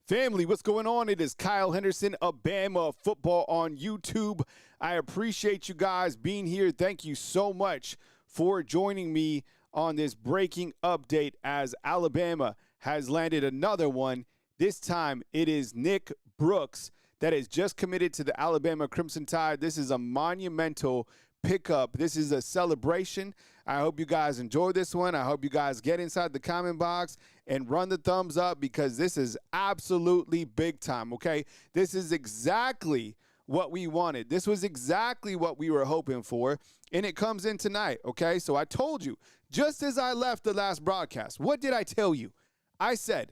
Family, what's going on? It is Kyle Henderson of Bama Football on YouTube. I appreciate you guys being here. Thank you so much for joining me on this breaking update as Alabama has landed another one. This time it is Nick Brooks that has just committed to the Alabama Crimson Tide. This is a monumental pickup. This is a celebration. I hope you guys enjoy this one. I hope you guys get inside the comment box and run the thumbs up because this is absolutely big time, okay? This is exactly what we wanted. This was exactly what we were hoping for, and it comes in tonight, okay? So I told you, just as I left the last broadcast, what did I tell you? I said,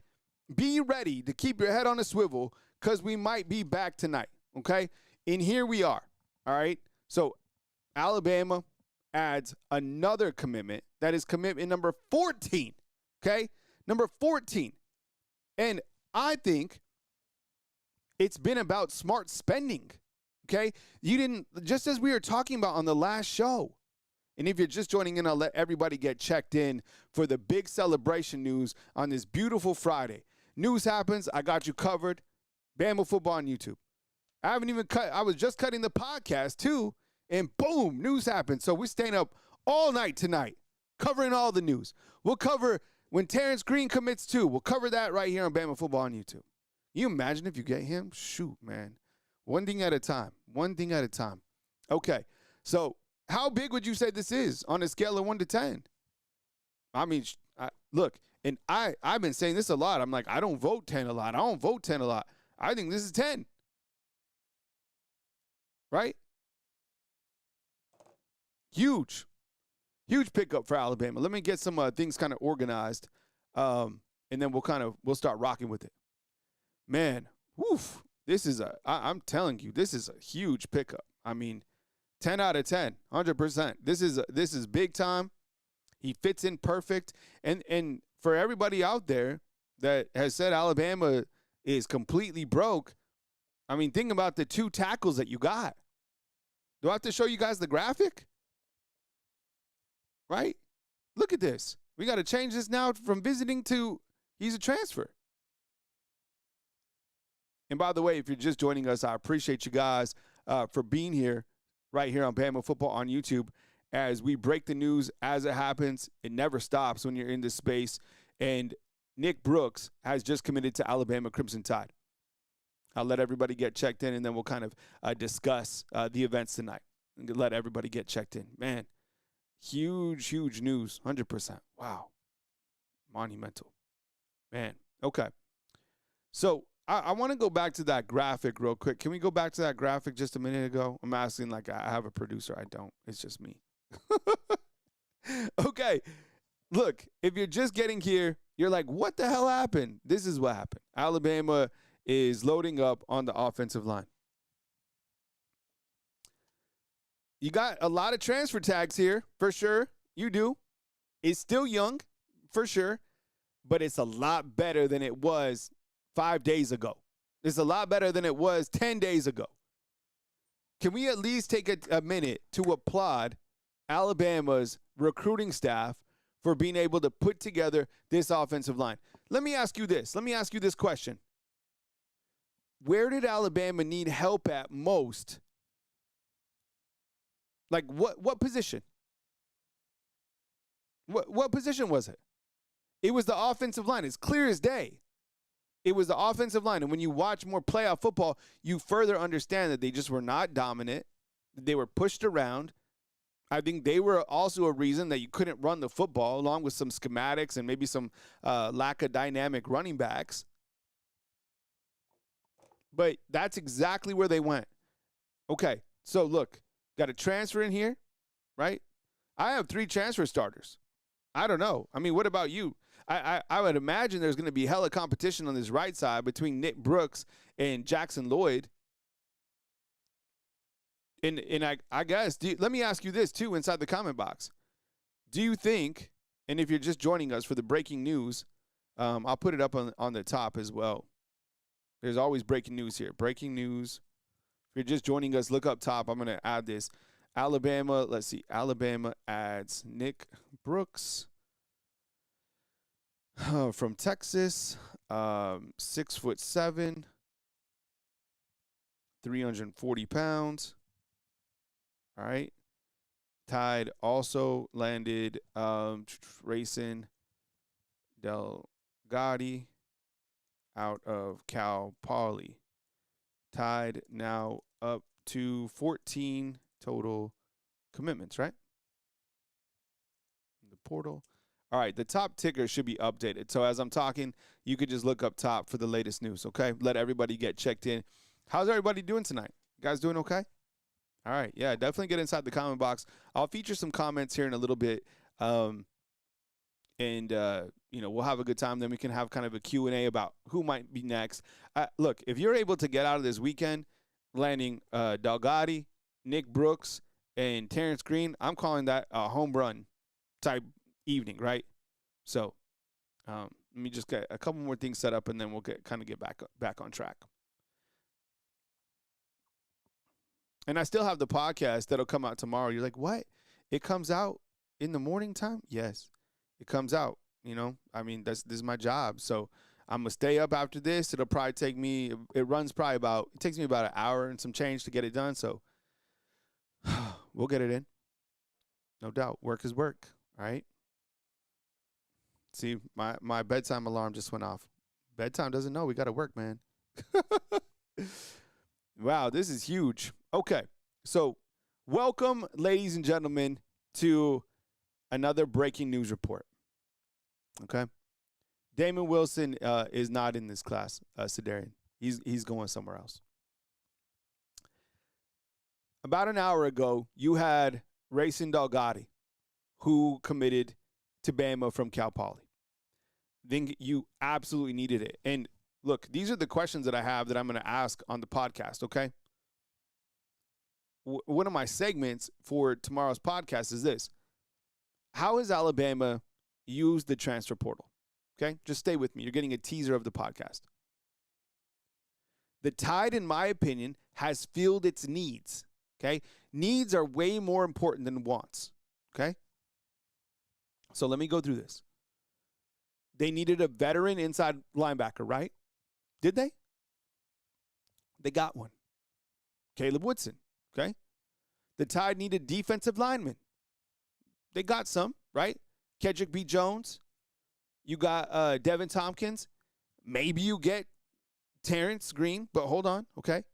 be ready to keep your head on a swivel because we might be back tonight, okay? And here we are, all right? So Alabama adds another commitment. That is commitment number 14, okay? Number 14. And I think it's been about smart spending, okay? You didn't, just as we were talking about on the last show. And if you're just joining in, I'll let everybody get checked in for the big celebration news on this beautiful Friday. News happens. I got you covered. Bama Football on YouTube. I haven't even cut. I was just cutting the podcast too. And boom, news happened. So we're staying up all night tonight, covering all the news. We'll cover when Terrence Green commits too. We'll cover that right here on Bama Football on YouTube. You imagine if you get him? Shoot, man. One thing at a time. One thing at a time. Okay, so how big would you say this is on a scale of 1 to 10? I mean, look, and I've been saying this a lot. I'm like, I don't vote 10 a lot. I don't vote 10 a lot. I think this is 10. Right? Huge pickup for Alabama. Let me get some things kind of organized, and then we'll start rocking with it. Man, woof! This is I'm telling you, this is a huge pickup. I mean, 10 out of 10, 100%. This is big time. He fits in perfect, and for everybody out there that has said Alabama is completely broke, I mean, think about the 2 tackles that you got. Do I have to show you guys the graphic? Right? Look at this. We got to change this now from visiting to he's a transfer. And by the way, if you're just joining us, I appreciate you guys for being here right here on Bama Football on YouTube as we break the news as it happens. It never stops when you're in this space. And Nick Brooks has just committed to Alabama Crimson Tide. I'll let everybody get checked in, and then we'll kind of discuss the events tonight and let everybody get checked in. Man. Huge news, 100%. Wow. Monumental. Man, okay. So I want to go back to that graphic real quick. Can we go back to that graphic just a minute ago? I'm asking like I have a producer. I don't. It's just me. Okay. Look, if you're just getting here, you're like, what the hell happened? This is what happened. Alabama is loading up on the offensive line. You got a lot of transfer tags here, for sure. You do. It's still young, for sure. But it's a lot better than it was 5 days ago. It's a lot better than it was 10 days ago. Can we at least take a minute to applaud Alabama's recruiting staff for being able to put together this offensive line? Let me ask you this. Let me ask you this question. Where did Alabama need help at most? Like what position? What position was it? It was the offensive line. It's clear as day. It was the offensive line. And when you watch more playoff football, you further understand that they just were not dominant. They were pushed around. I think they were also a reason that you couldn't run the football, along with some schematics and maybe some lack of dynamic running backs. But that's exactly where they went. Okay, so look. Got a transfer in here, right? I have 3 transfer starters. I don't know. I mean, what about you? I would imagine there's going to be hella competition on this right side between Nick Brooks and Jackson Lloyd. And I guess, let me ask you this too inside the comment box. Do you think, and if you're just joining us for the breaking news, I'll put it up on the top as well. There's always breaking news here. Breaking news. If you're just joining us, look up top. I'm going to add this. Alabama, let's see. Alabama adds Nick Brooks from Texas. 6'7", 340 pounds. All right. Tide also landed Racin Delgatty out of Cal Poly. Tide now up to 14 total commitments, right? The portal. All right, the top ticker should be updated. So as I'm talking, you could just look up top for the latest news, okay? Let everybody get checked in. How's everybody doing tonight? You guys doing okay? All right, yeah, definitely get inside the comment box. I'll feature some comments here in a little bit, and we'll have a good time. Then we can have kind of a Q&A about who might be next. Look, if you're able to get out of this weekend landing Delgatty, Nick Brooks, and Terrence Green, I'm calling that a home run type evening, right? So let me just get a couple more things set up, and then we'll get back on track. And I still have the podcast that'll come out tomorrow. You're like, what? It comes out in the morning time? Yes, it comes out. This is my job. So I'm going to stay up after this. It'll probably take me, it takes me about an hour and some change to get it done. So we'll get it in. No doubt. Work is work. All right. See, my bedtime alarm just went off. Bedtime doesn't know. We got to work, man. Wow, this is huge. Okay, so welcome, ladies and gentlemen, to another breaking news report. Okay, Damon Wilson is not in this class, Sedarian. He's going somewhere else. About an hour ago, you had Racin Delgatty, who committed to Bama from Cal Poly. Then you absolutely needed it. And look, these are the questions that I have that I'm going to ask on the podcast, okay? One of my segments for tomorrow's podcast is this. How has Alabama used the transfer portal? Okay, just stay with me. You're getting a teaser of the podcast. The Tide, in my opinion, has filled its needs, okay? Needs are way more important than wants, okay? So let me go through this. They needed a veteran inside linebacker, right? Did they? They got one. Caleb Woodson, okay? The Tide needed defensive linemen. They got some, right? Kedrick B. Jones. You got Devin Tompkins. Maybe you get Terrence Green, but hold on, okay?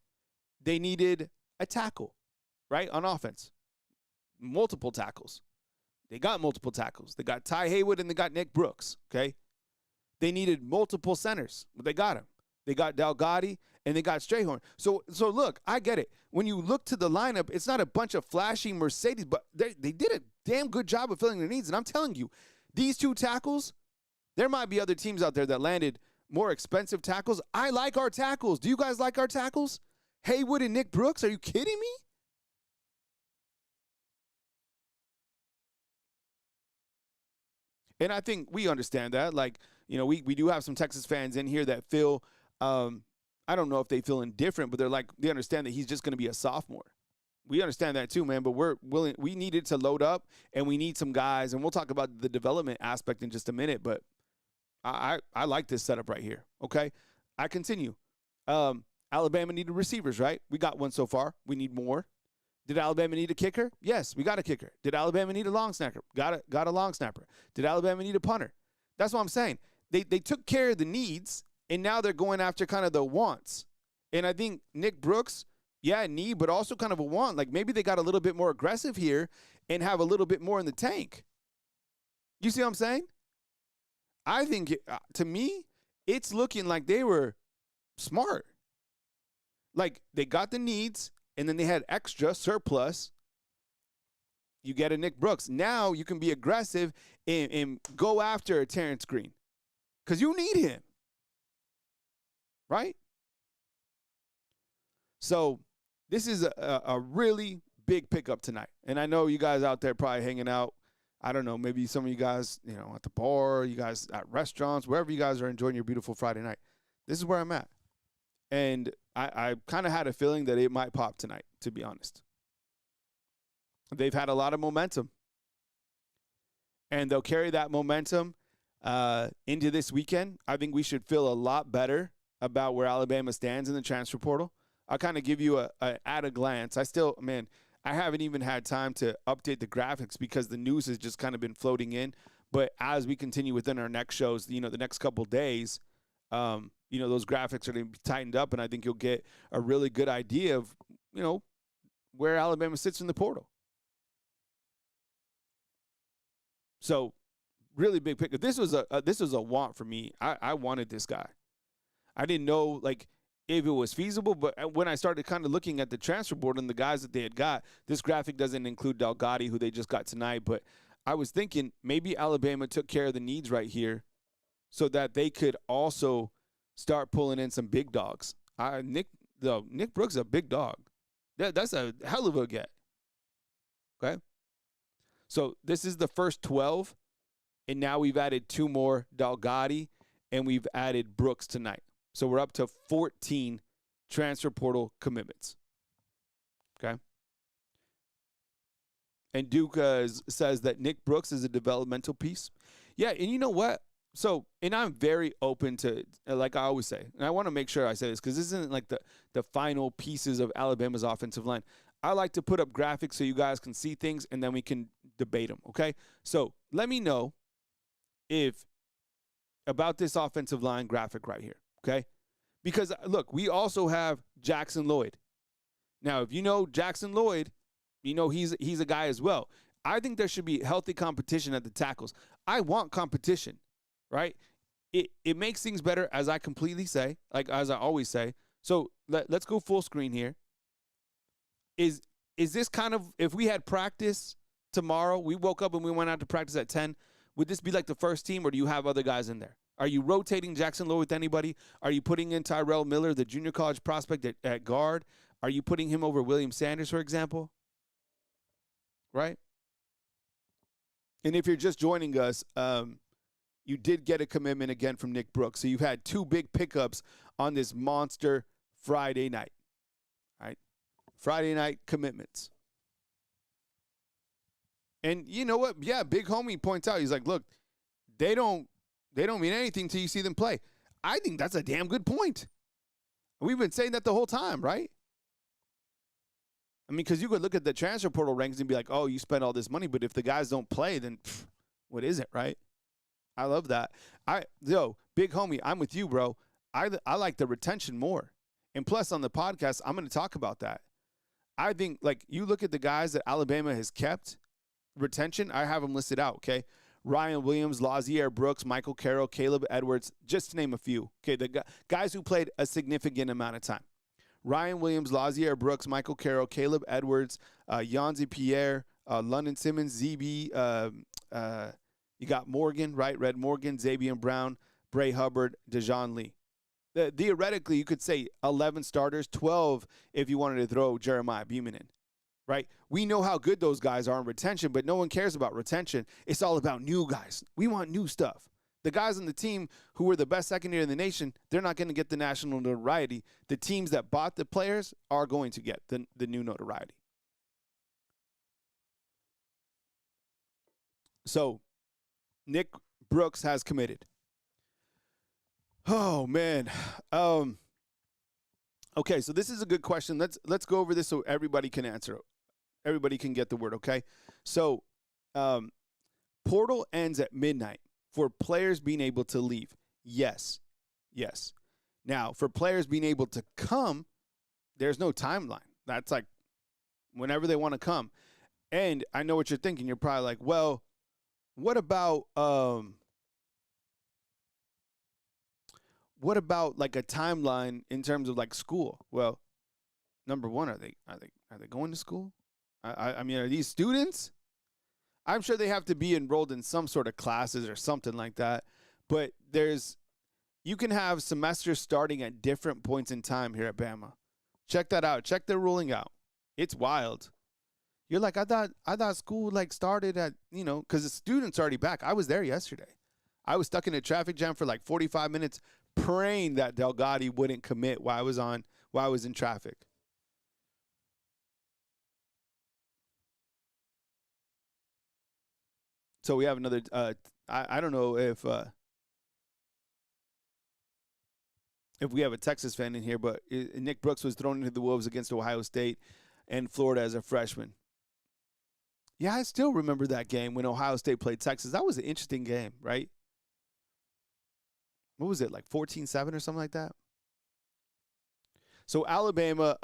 They needed a tackle, right, on offense. Multiple tackles. They got multiple tackles. They got Ty Haywood and they got Nick Brooks, okay? They needed multiple centers, but they got him. They got Delgatty, and they got Strayhorn. So look, I get it. When you look to the lineup, it's not a bunch of flashy Mercedes, but they did a damn good job of filling their needs. And I'm telling you, these two tackles, there might be other teams out there that landed more expensive tackles. I like our tackles. Do you guys like our tackles? Haywood and Nick Brooks, are you kidding me? And I think we understand that. Like, we do have some Texas fans in here that feel, I don't know if they feel indifferent, but they understand that he's just going to be a sophomore. We understand that too, man, but we needed to load up, and we need some guys, and we'll talk about the development aspect in just a minute, but I like this setup right here, okay? I continue. Alabama needed receivers, right? We got one so far. We need more. Did Alabama need a kicker? Yes, we got a kicker. Did Alabama need a long snapper? Got a long snapper. Did Alabama need a punter? That's what I'm saying. They took care of the needs, and now they're going after kind of the wants. And I think Nick Brooks, yeah, need, but also kind of a want. Like maybe they got a little bit more aggressive here and have a little bit more in the tank. You see what I'm saying? I think, to me, it's looking like they were smart. Like they got the needs, and then they had extra surplus. You get a Nick Brooks. Now you can be aggressive and go after a Terrence Green because you need him. Right? So this is a really big pickup tonight. And I know you guys out there probably hanging out. I don't know, maybe some of you guys, at the bar, you guys at restaurants, wherever you guys are enjoying your beautiful Friday night. This is where I'm at. And I kind of had a feeling that it might pop tonight, to be honest. They've had a lot of momentum. And they'll carry that momentum into this weekend, I think we should feel a lot better about where Alabama stands in the transfer portal. I'll kind of give you a at a glance. I haven't even had time to update the graphics because the news has just kind of been floating in. But as we continue within our next shows, the next couple of days, those graphics are going to be tightened up, and I think you'll get a really good idea of, where Alabama sits in the portal. So, really big pick. This was a want for me. I wanted this guy. I didn't know if it was feasible, but when I started kind of looking at the transfer board and the guys that they had got, this graphic doesn't include Delgatty, who they just got tonight, but I was thinking maybe Alabama took care of the needs right here so that they could also start pulling in some big dogs. Nick Brooks is a big dog. That's a hell of a get. Okay? So this is the first 12, and now we've added 2 more, Delgatty, and we've added Brooks tonight. So we're up to 14 transfer portal commitments. Okay? And Duke says that Nick Brooks is a developmental piece. Yeah, and you know what? So, and I'm very open to, like I always say, and I want to make sure I say this because this isn't like the final pieces of Alabama's offensive line. I like to put up graphics so you guys can see things and then we can debate them, okay? So let me know about this offensive line graphic right here, okay? Because, look, we also have Jackson Lloyd. Now, if you know Jackson Lloyd, he's a guy as well. I think there should be healthy competition at the tackles. I want competition, right? It makes things better, as I completely say, as I always say. So let's go full screen here. Is this kind of, if we had practice tomorrow, we woke up and we went out to practice at 10, would this be like the first team, or do you have other guys in there? Are you rotating Jackson Lloyd with anybody? Are you putting in Tyrell Miller, the junior college prospect at guard? Are you putting him over William Sanders, for example? Right? And if you're just joining us, you did get a commitment again from Nick Brooks. So you've had 2 big pickups on this monster Friday night. All right? Friday night commitments. And you know what? Yeah, Big Homie points out, he's like, look, they don't mean anything until you see them play. I think that's a damn good point. We've been saying that the whole time, right? I mean, because you could look at the transfer portal ranks and be like, oh, you spent all this money, but if the guys don't play, then what is it, right? I love that. Big Homie, I'm with you, bro. I like the retention more. And plus, on the podcast, I'm going to talk about that. I think, you look at the guys that Alabama has kept, retention, I have them listed out, okay? Ryan Williams, Lazier Brooks, Michael Carroll, Caleb Edwards, just to name a few. Okay, the guys who played a significant amount of time. Ryan Williams, Lazier Brooks, Michael Carroll, Caleb Edwards, Yanzi Pierre, London Simmons, ZB, you got Morgan, right? Red Morgan, Xavier Brown, Bray Hubbard, Dejon Lee. Theoretically, you could say 11 starters, 12 if you wanted to throw Jeremiah Beeman in, right? We know how good those guys are in retention, but no one cares about retention. It's all about new guys. We want new stuff. The guys on the team who were the best secondary in the nation, they're not going to get the national notoriety. The teams that bought the players are going to get the new notoriety. So, Nick Brooks has committed. Oh, man. Okay, so this is a good question. Let's go over this so everybody can answer. Everybody can get the word, okay? So, portal ends at midnight for players being able to leave. Yes. Now, for players being able to come, there's no timeline. That's like whenever they want to come. And I know what you're thinking. You're probably like, well, what about like a timeline in terms of like school? Well, number one, are they going to school? I mean, are these students? I'm sure they have to be enrolled in some sort of classes or something like that. But you can have semesters starting at different points in time here at Bama. Check that out. Check their ruling out. It's wild. You're like, I thought school started at, because the students are already back. I was there yesterday. I was stuck in a traffic jam for 45 minutes praying that Delgatty wouldn't commit while I was in traffic. So we have another I don't know if we have a Texas fan in here, but Nick Brooks was thrown into the Wolves against Ohio State and Florida as a freshman. Yeah, I still remember that game when Ohio State played Texas. That was an interesting game, right? What was it, like 14-7 or something like that? So Alabama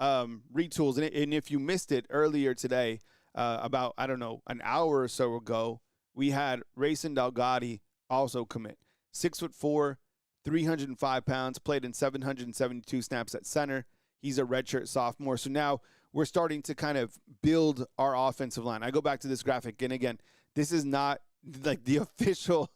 retools, and if you missed it earlier today, about, I don't know, an hour or so ago, we had Racin Delgatty also commit. 6'4", 305 pounds, played in 772 snaps at center. He's a redshirt sophomore. So now we're starting to kind of build our offensive line. I go back to this graphic, and again, this is not like the official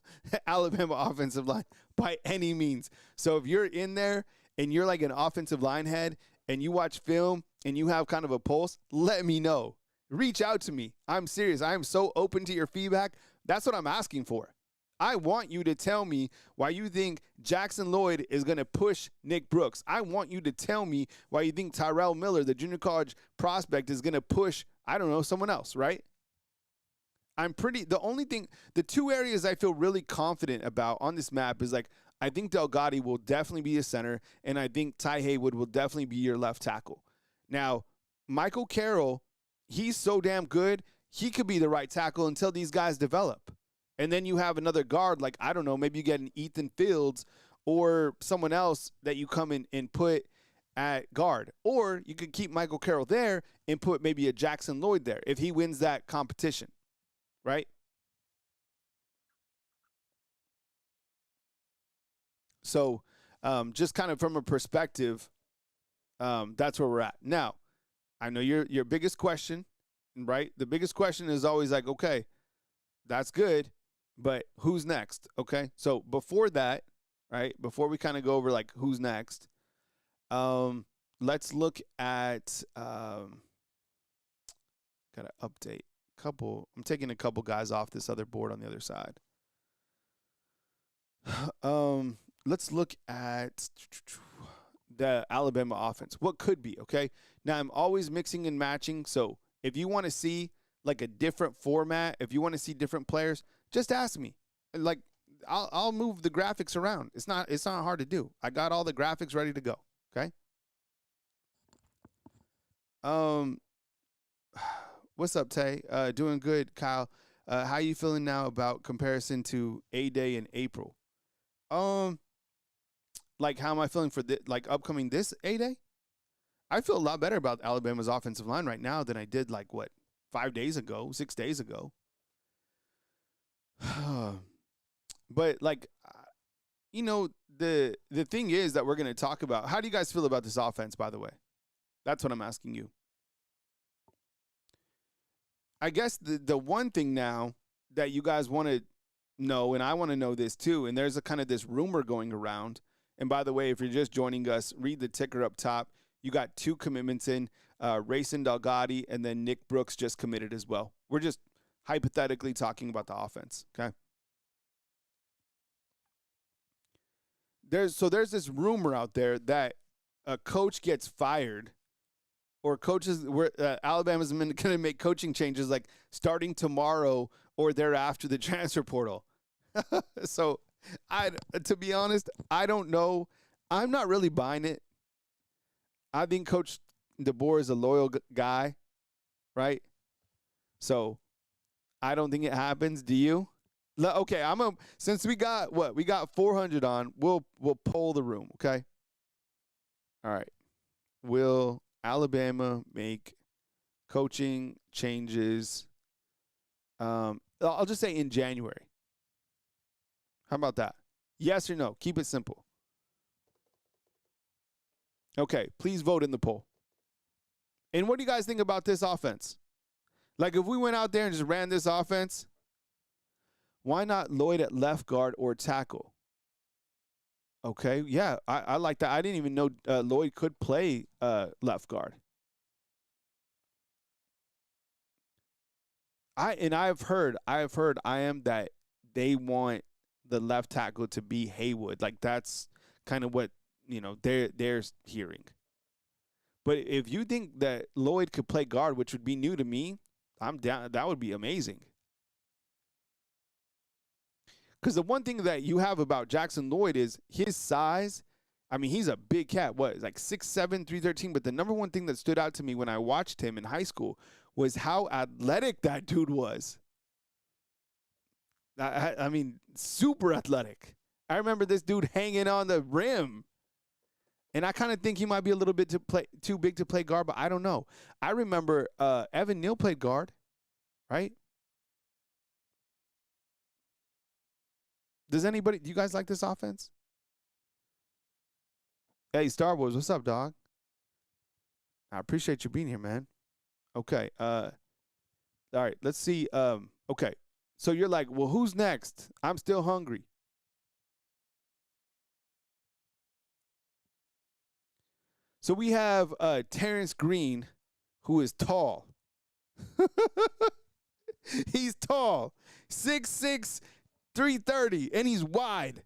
Alabama offensive line by any means. So if you're in there and you're like an offensive line head and you watch film and you have kind of a pulse, let me know. Reach out to me. I'm serious. I am so open to your feedback. That's what I'm asking for. I want you to tell me why you think Jackson Lloyd is going to push Nick Brooks. I want you to tell me why you think Tyrell Miller, the junior college prospect, is going to push, I don't know, someone else, right? The two areas I feel really confident about on this map is like, I think Delgatty will definitely be a center, and I think Ty Haywood will definitely be your left tackle. Now, Michael Carroll, he's so damn good, he could be the right tackle until these guys develop. And then you have another guard, like, I don't know, maybe you get an Ethan Fields or someone else that you come in and put at guard. Or you could keep Michael Carroll there and put maybe a Jackson Lloyd there if he wins that competition, right? So just kind of from a perspective, that's where we're at. Now, I know your biggest question, right? The biggest question is always like, okay, that's good, but who's next? Okay, so before that, right, before we kind of go over like who's next, let's look at gotta update a couple. I'm taking a couple guys off this other board on the other side. Let's look at the Alabama offense. What could be, okay? Now, I'm always mixing and matching, so if you want to see like a different format, if you want to see different players, just ask me. Like, I'll move the graphics around. It's not hard to do. I got all the graphics ready to go, okay? What's up, Tay? Doing good, Kyle. How you feeling now about comparison to A-Day in April? Like, how am I feeling for upcoming this A-Day? I feel a lot better about Alabama's offensive line right now than I did 5 days ago, 6 days ago. But the thing is that we're going to talk about. How do you guys feel about this offense, by the way? That's what I'm asking you. I guess the one thing now that you guys want to know, and I want to know this too, and there's a kind of this rumor going around. And by the way, if you're just joining us, read the ticker up top. You got 2 commitments in, Racin Delgatty, and then Nick Brooks just committed as well. We're just hypothetically talking about the offense, okay? There's this rumor out there that a coach gets fired, or Alabama's going to make coaching changes like starting tomorrow or thereafter the transfer portal. So, to be honest, I don't know. I'm not really buying it. I think Coach DeBoer is a loyal guy, right? So, I don't think it happens. Do you? Okay, since we got 400 on, we'll poll the room, okay? All right. Will Alabama make coaching changes? I'll just say in January. How about that? Yes or no? Keep it simple. Okay, please vote in the poll. And what do you guys think about this offense? Like, if we went out there and just ran this offense, why not Lloyd at left guard or tackle? Okay, yeah, I like that. I didn't even know Lloyd could play left guard. I've heard that they want the left tackle to be Haywood. Like, that's kind of what they're hearing. But if you think that Lloyd could play guard, which would be new to me, I'm down. That would be amazing. Because the one thing that you have about Jackson Lloyd is his size. I mean, he's a big cat. What, like 6'7", 313? But the number one thing that stood out to me when I watched him in high school was how athletic that dude was. I mean, super athletic. I remember this dude hanging on the rim. And I kind of think he might be a little bit too big to play guard, but I don't know. I remember Evan Neal played guard, right? Do you guys like this offense? Hey, Star Wars, what's up, dog? I appreciate you being here, man. Okay. All right, let's see. Okay. So you're like, well, who's next? I'm still hungry. So we have Terrence Green, who is tall. He's tall. 6'6", 330, and he's wide.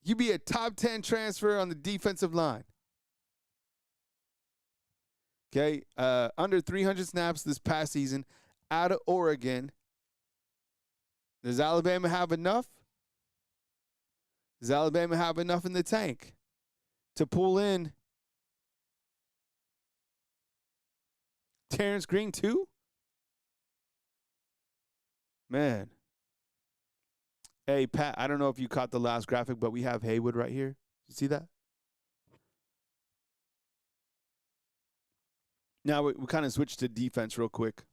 You'd be a top 10 transfer on the defensive line. Okay, under 300 snaps this past season out of Oregon. Does Alabama have enough? Does Alabama have enough in the tank to pull in Terrence Green too? Man. Hey, Pat, I don't know if you caught the last graphic, but we have Haywood right here. You see that? Now we kind of switched to defense real quick.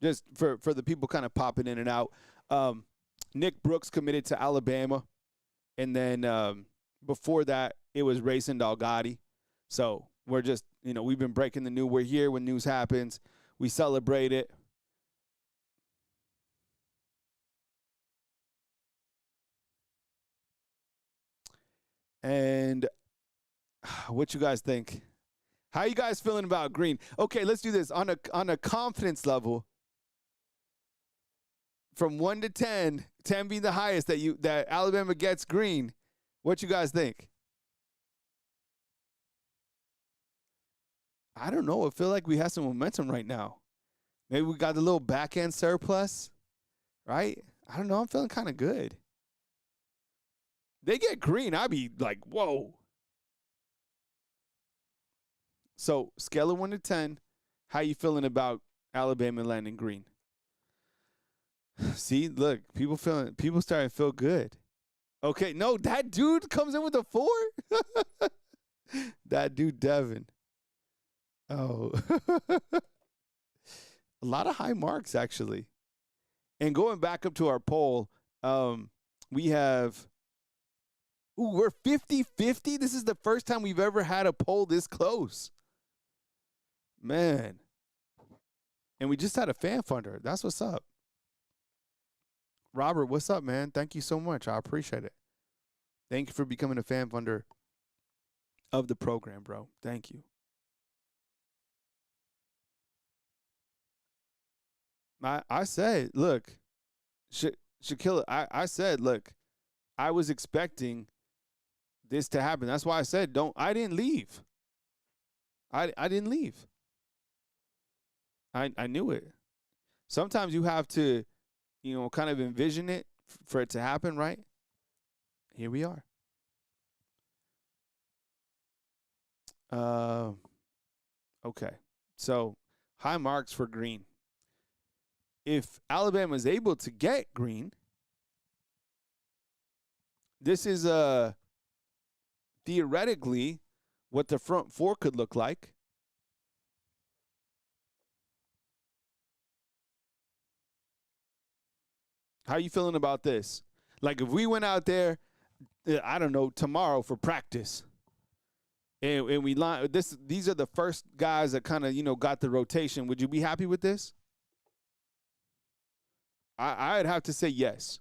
Just for the people kind of popping in and out. Nick Brooks committed to Alabama. And then before that, it was Racin Delgatty. So we're just, we've been breaking the news. We're here when news happens. We celebrate it. And what you guys think? How you guys feeling about Green? Okay, let's do this. On a confidence level, from 1 to 10, 10 being the highest that Alabama gets Green, what you guys think? I don't know. I feel like we have some momentum right now. Maybe we got a little back end surplus, right? I don't know. I'm feeling kind of good. They get Green, I'd be like, whoa. So, scale of 1 to 10, how you feeling about Alabama landing Green? See, look, people starting to feel good. Okay, no, that dude comes in with a 4? That dude, Devin. Oh. A lot of high marks, actually. And going back up to our poll, we have, we're 50-50. This is the first time we've ever had a poll this close. Man. And we just had a fan funder. That's what's up. Robert, what's up, man? Thank you so much. I appreciate it. Thank you for becoming a fan funder of the program, bro. Thank you. I said, look, Shaquille, I said, look, I was expecting this to happen. That's why I said, I didn't leave. I didn't leave. I knew it. Sometimes you have to, kind of envision it for it to happen, right? Here we are. Okay. So, high marks for Green. If Alabama is able to get Green, this is theoretically what the front four could look like. How are you feeling about this? Like if we went out there, I don't know, tomorrow for practice, and we line these are the first guys that kind of got the rotation. Would you be happy with this? I'd have to say yes.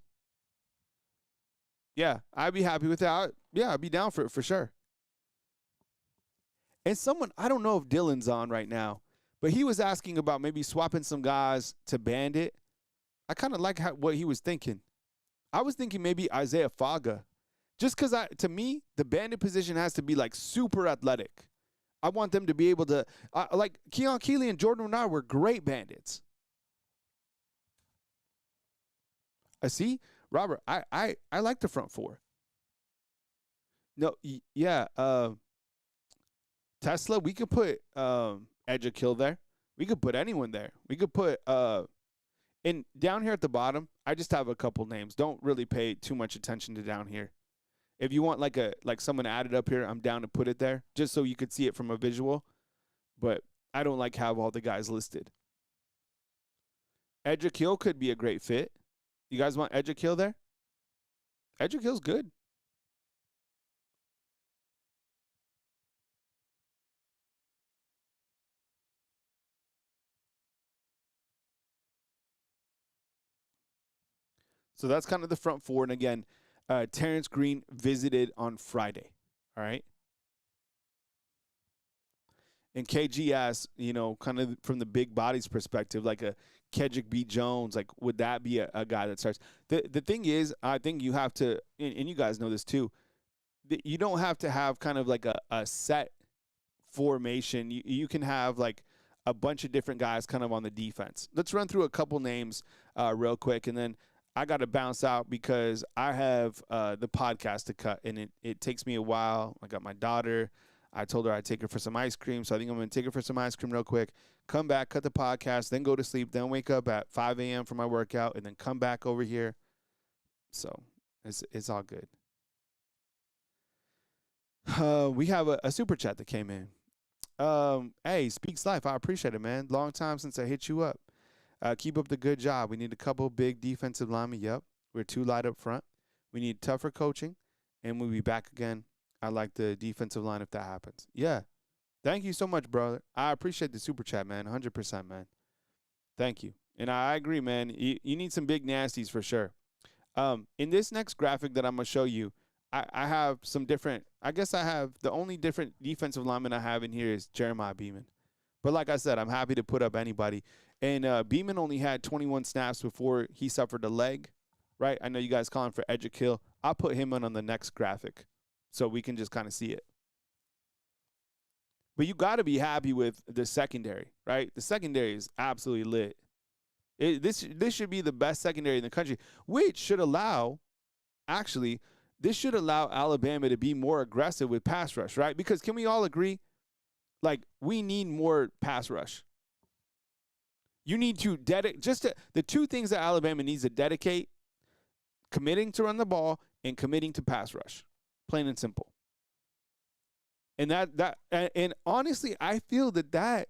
Yeah, I'd be happy with that. I'd be down for it for sure. And I don't know if Dylan's on right now, but he was asking about maybe swapping some guys to Bandit. I kind of like what he was thinking. I was thinking maybe Isaiah Faga. Just because, to me, the Bandit position has to be, like, super athletic. I want them to be able to, like, Keon Keeley and Jordan Renard were great bandits. I see. Robert, I like the front four. No, yeah. Tesla, we could put Edgekill there. We could put anyone there. We could put and down here at the bottom, I just have a couple names. Don't really pay too much attention to down here. If you want like someone added up here, I'm down to put it there just so you could see it from a visual. But I don't like have all the guys listed. Edgekill could be a great fit. You guys want Edgekill there? Edgekill's good. So that's kind of the front four. And again, Terrence Green visited on Friday. All right. And KG asked, kind of from the big bodies perspective, like a Kedrick B. Jones, like would that be a guy that starts? The thing is, I think you have to, and you guys know this too, you don't have to have kind of like a set formation. You can have like a bunch of different guys kind of on the defense. Let's run through a couple names real quick, and then I got to bounce out because I have the podcast to cut, and it takes me a while. I got my daughter. I told her I'd take her for some ice cream, so I think I'm going to take her for some ice cream real quick, come back, cut the podcast, then go to sleep, then wake up at 5 a.m. for my workout, and then come back over here. So it's all good. We have a super chat that came in. Hey, Speaks Life, I appreciate it, man. Long time since I hit you up. Keep up the good job. We need a couple big defensive linemen. Yep, we're too light up front. We need tougher coaching, and we'll be back again. I like the defensive line if that happens. Yeah. Thank you so much, brother. I appreciate the super chat, man. 100%, man. Thank you. And I agree, man. You need some big nasties for sure. In this next graphic that I'm going to show you, I have some different – I guess I have – the only different defensive lineman I have in here is Jeremiah Beeman. But like I said, I'm happy to put up anybody. And Beeman only had 21 snaps before he suffered a leg, right? I know you guys call him for Edgekill. I'll put him on the next graphic so we can just kind of see it. But you got to be happy with the secondary, right? The secondary is absolutely lit. This should be the best secondary in the country, which should allow – actually, this should allow Alabama to be more aggressive with pass rush, right? Because can we all agree, like, we need more pass rush. You need to dedicate the two things that Alabama needs to dedicate: committing to run the ball and committing to pass rush, plain and simple. And and honestly, I feel that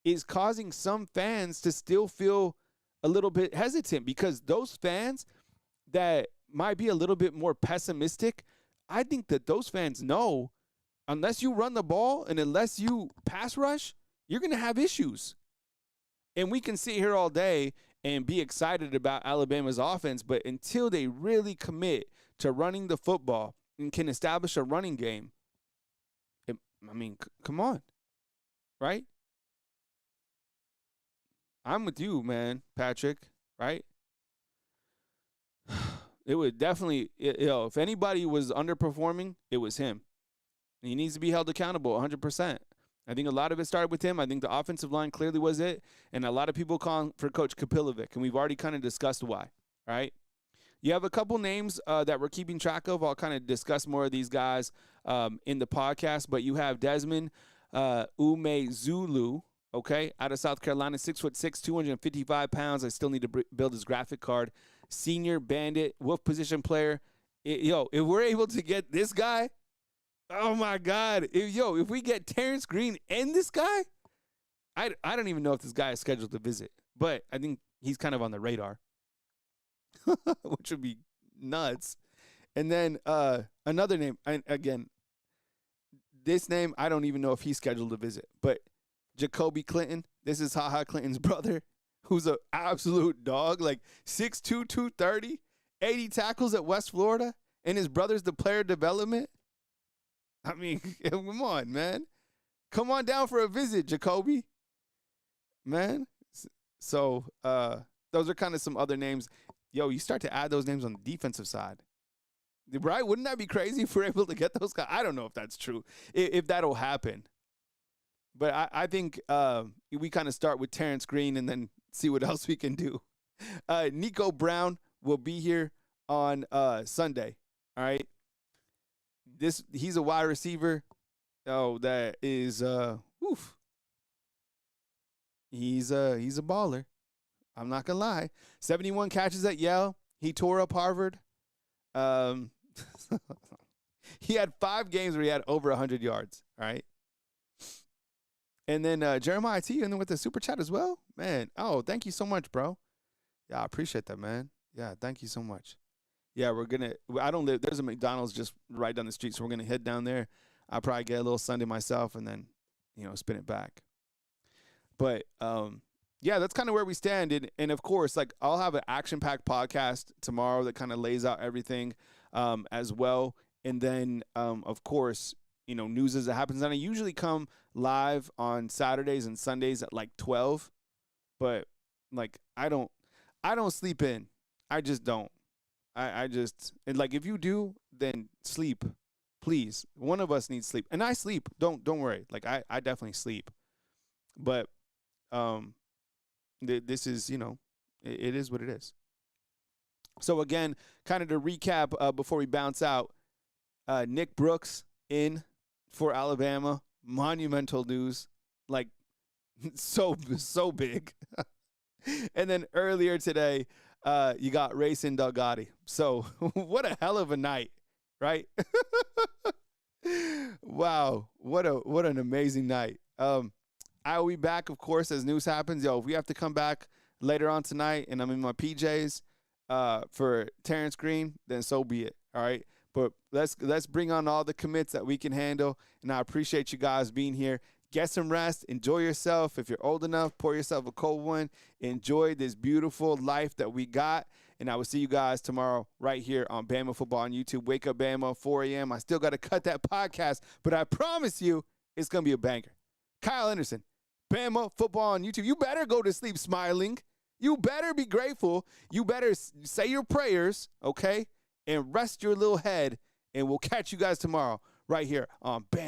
is causing some fans to still feel a little bit hesitant because those fans that might be a little bit more pessimistic, I think that those fans know unless you run the ball and unless you pass rush, you're going to have issues. And we can sit here all day and be excited about Alabama's offense, but until they really commit to running the football and can establish a running game, come on, right? I'm with you, man, Patrick, right? It would definitely, if anybody was underperforming, it was him. And he needs to be held accountable 100%. I think a lot of it started with him. I think the offensive line clearly was it. And a lot of people calling for Coach Kapilovic, and we've already kind of discussed why, right? You have a couple names that we're keeping track of. I'll kind of discuss more of these guys in the podcast. But you have Desmond Umezulu, okay, out of South Carolina, 6'6", 255 pounds. I still need to build his graphic card. Senior bandit, wolf position player. If we're able to get this guy, oh, my God. If we get Terrence Green and this guy, I don't even know if this guy is scheduled to visit. But I think he's kind of on the radar, which would be nuts. And then another name, and again, this name, I don't even know if he's scheduled to visit. But Jacoby Clinton, this is HaHa Clinton's brother, who's an absolute dog, like 6'2", 230, 80 tackles at West Florida, and his brother's the player development. I mean, come on, man. Come on down for a visit, Jacoby. Man. So those are kind of some other names. You start to add those names on the defensive side. Right? Wouldn't that be crazy if we're able to get those guys? I don't know if that's true, if that'll happen. But I think we kind of start with Terrence Green and then see what else we can do. Nico Brown will be here on Sunday. All right. He's a wide receiver. Oh, that is oof. He's a baller. I'm not gonna lie. 71 catches at Yale. He tore up Harvard. Um, he had 5 games where he had over 100 yards. All right. And then Jeremiah T. And then with the super chat as well, man. Oh, thank you so much, bro. Yeah, I appreciate that, man. Yeah, thank you so much. Yeah, we're gonna. I don't live. There's a McDonald's just right down the street, so we're gonna head down there. I'll probably get a little Sunday myself, and then, spin it back. But yeah, that's kind of where we stand. And of course, like, I'll have an action-packed podcast tomorrow that kind of lays out everything as well. And then of course, news as it happens. And I usually come live on Saturdays and Sundays at like 12. But like, I don't sleep in. I just don't. I just, and like, if you do, then sleep, please. One of us needs sleep, and I sleep. Don't worry. Like, I definitely sleep, but this is, it is what it is. So again, kind of to recap before we bounce out, Nick Brooks in for Alabama, monumental news, like so big. And then earlier today, you got Racin Delgatty. So what a hell of a night, right? Wow, what an amazing night. I will be back, of course, as news happens. If we have to come back later on tonight and I'm in my PJs for Terrence Green, then so be it. All right. But let's bring on all the commits that we can handle. And I appreciate you guys being here. Get some rest. Enjoy yourself. If you're old enough, pour yourself a cold one. Enjoy this beautiful life that we got. And I will see you guys tomorrow right here on Bama Football on YouTube. Wake Up Bama, 4 a.m. I still got to cut that podcast, but I promise you it's going to be a banger. Kyle Henderson, Bama Football on YouTube. You better go to sleep smiling. You better be grateful. You better say your prayers, okay? And rest your little head. And we'll catch you guys tomorrow right here on Bama.